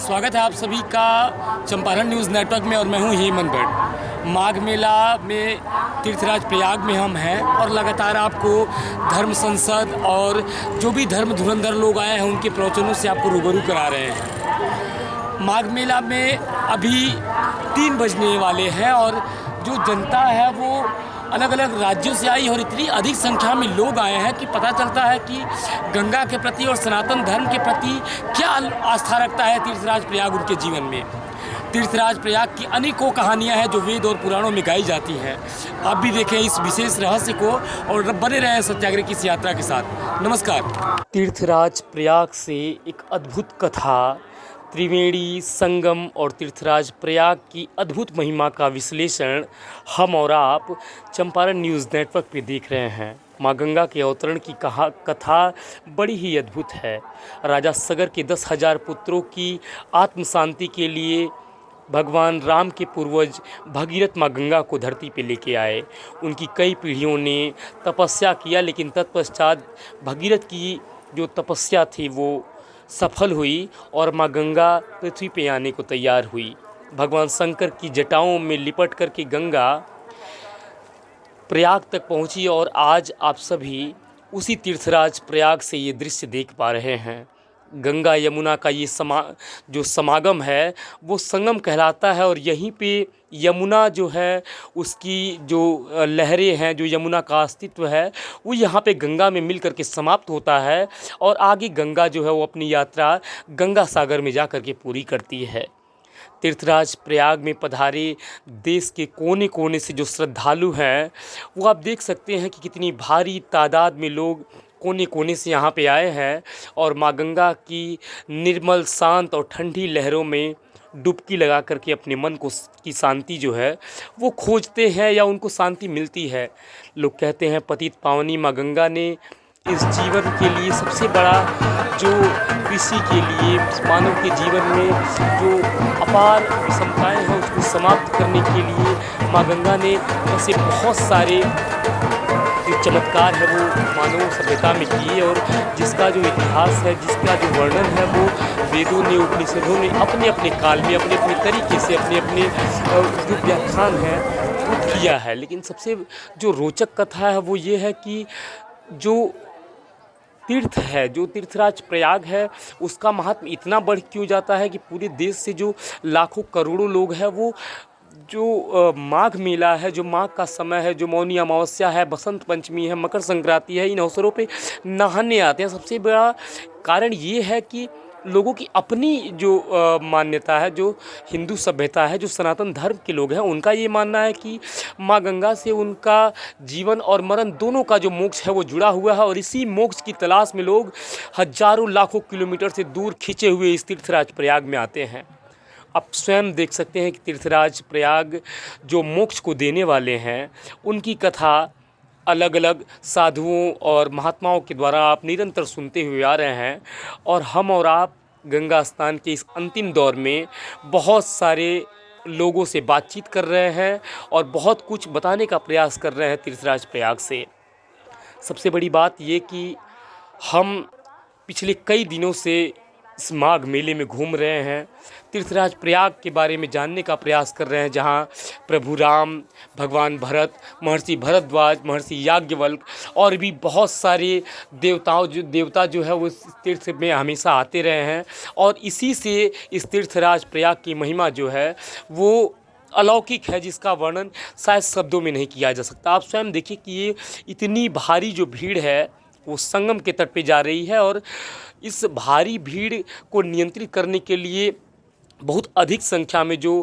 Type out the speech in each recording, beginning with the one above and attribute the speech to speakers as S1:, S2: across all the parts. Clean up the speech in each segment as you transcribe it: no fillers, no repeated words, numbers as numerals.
S1: स्वागत है आप सभी का चंपारण न्यूज़ नेटवर्क में और मैं हूं हेमंत भट्ट। माघ मेला में तीर्थराज प्रयाग में हम हैं और लगातार आपको धर्म संसद और जो भी धर्म धुरंधर लोग आए हैं उनके प्रवचनों से आपको रूबरू करा रहे हैं। माघ मेला में अभी 3 बजने वाले हैं और जो जनता है वो अलग अलग राज्यों से आई और इतनी अधिक संख्या में लोग आए हैं कि पता चलता है कि गंगा के प्रति और सनातन धर्म के प्रति क्या आस्था रखता है तीर्थराज प्रयाग उनके जीवन में। तीर्थराज प्रयाग की अनेकों कहानियां हैं जो वेद और पुराणों में गाई जाती हैं। आप भी देखें इस विशेष रहस्य को और बने रहें सत्याग्रह की इस यात्रा के साथ। नमस्कार। तीर्थराज प्रयाग से एक अद्भुत कथा, त्रिवेणी संगम और तीर्थराज प्रयाग की अद्भुत महिमा का विश्लेषण हम और आप चंपारण न्यूज़ नेटवर्क पे देख रहे हैं। माँ गंगा के अवतरण की कथा बड़ी ही अद्भुत है। राजा सगर के 10,000 पुत्रों की आत्म शांति के लिए भगवान राम के पूर्वज भगीरथ माँ गंगा को धरती पे लेके आए। उनकी कई पीढ़ियों ने तपस्या किया, लेकिन तत्पश्चात भगीरथ की जो तपस्या थी वो सफल हुई और माँ गंगा पृथ्वी पे आने को तैयार हुई। भगवान शंकर की जटाओं में लिपट कर के गंगा प्रयाग तक पहुंची और आज आप सभी उसी तीर्थराज प्रयाग से ये दृश्य देख पा रहे हैं। गंगा यमुना का ये जो समागम है वो संगम कहलाता है और यहीं पे यमुना जो है उसकी जो लहरें हैं, जो यमुना का अस्तित्व है वो यहाँ पे गंगा में मिल कर के समाप्त होता है और आगे गंगा जो है वो अपनी यात्रा गंगा सागर में जा कर के पूरी करती है। तीर्थराज प्रयाग में पधारे देश के कोने कोने से जो श्रद्धालु हैं वो आप देख सकते हैं कि कितनी भारी तादाद में लोग कोने कोने से यहाँ पे आए हैं और माँ गंगा की निर्मल शांत और ठंडी लहरों में डुबकी लगा करके अपने मन को की शांति जो है वो खोजते हैं या उनको शांति मिलती है। लोग कहते हैं पतित पावनी माँ गंगा ने इस जीवन के लिए सबसे बड़ा जो कृषि के लिए मानव के जीवन में जो अपार विषमताएँ हैं उसको समाप्त करने के लिए माँ गंगा ने ऐसे बहुत सारे जो चमत्कार है वो मानव सभ्यता में किए और जिसका जो इतिहास है, जिसका जो वर्णन है वो वेदों ने, उपनिषदों ने अपने अपने काल में अपने अपने तरीके से अपने अपने जो व्याख्यान है वो किया है। लेकिन सबसे जो रोचक कथा है वो ये है कि जो तीर्थ है, जो तीर्थराज प्रयाग है उसका महात्म इतना बढ़ क्यों जाता है कि पूरे देश से जो लाखों करोड़ों लोग हैं वो जो माघ मेला है, जो माघ का समय है, जो मौनी अमावस्या है, बसंत पंचमी है, मकर संक्रांति है, इन अवसरों पे नहाने आते हैं। सबसे बड़ा कारण ये है कि लोगों की अपनी जो मान्यता है, जो हिंदू सभ्यता है, जो सनातन धर्म के लोग हैं उनका ये मानना है कि माँ गंगा से उनका जीवन और मरण दोनों का जो मोक्ष है वो जुड़ा हुआ है और इसी मोक्ष की तलाश में लोग हजारों लाखों किलोमीटर से दूर खिंचे हुए इस तीर्थराज प्रयाग में आते हैं। आप स्वयं देख सकते हैं कि तीर्थराज प्रयाग जो मोक्ष को देने वाले हैं उनकी कथा अलग अलग साधुओं और महात्माओं के द्वारा आप निरंतर सुनते हुए आ रहे हैं और हम और आप गंगा स्नान के इस अंतिम दौर में बहुत सारे लोगों से बातचीत कर रहे हैं और बहुत कुछ बताने का प्रयास कर रहे हैं तीर्थराज प्रयाग से। सबसे बड़ी बात ये कि हम पिछले कई दिनों से इस माघ मेले में घूम रहे हैं, तीर्थराज प्रयाग के बारे में जानने का प्रयास कर रहे हैं, जहां प्रभु राम, भगवान भरत, महर्षि भरद्वाज, महर्षि याज्ञवल्क और भी बहुत सारे देवता जो है वो इस तीर्थ में हमेशा आते रहे हैं और इसी से इस तीर्थराज प्रयाग की महिमा जो है वो अलौकिक है, जिसका वर्णन शायद शब्दों में नहीं किया जा सकता। आप स्वयं देखिए कि ये इतनी भारी जो भीड़ है वो संगम के तट पे जा रही है और इस भारी भीड़ को नियंत्रित करने के लिए बहुत अधिक संख्या में जो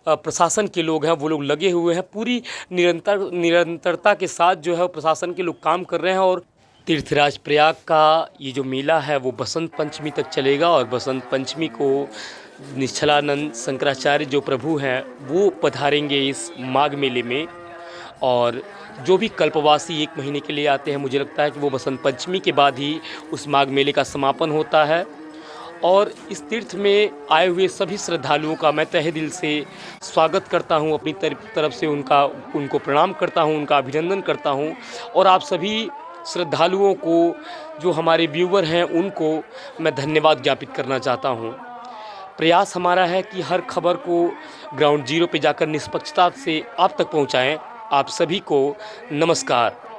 S1: प्रशासन के लोग हैं वो लोग लगे हुए हैं। पूरी निरंतरता के साथ जो है प्रशासन के लोग काम कर रहे हैं और तीर्थराज प्रयाग का ये जो मेला है वो बसंत पंचमी तक चलेगा और बसंत पंचमी को निश्चलानंद शंकराचार्य जो प्रभु हैं वो पधारेंगे इस माघ मेले में और जो भी कल्पवासी 1 महीने के लिए आते हैं मुझे लगता है कि वो बसंत पंचमी के बाद ही उस माघ मेले का समापन होता है। और इस तीर्थ में आए हुए सभी श्रद्धालुओं का मैं तहे दिल से स्वागत करता हूं, अपनी तरफ से उनको प्रणाम करता हूं, उनका अभिनंदन करता हूं और आप सभी श्रद्धालुओं को, जो हमारे व्यूवर हैं, उनको मैं धन्यवाद ज्ञापित करना चाहता हूं। प्रयास हमारा है कि हर खबर को ग्राउंड जीरो पे जाकर निष्पक्षता से आप तक पहुंचाएं। आप सभी को नमस्कार।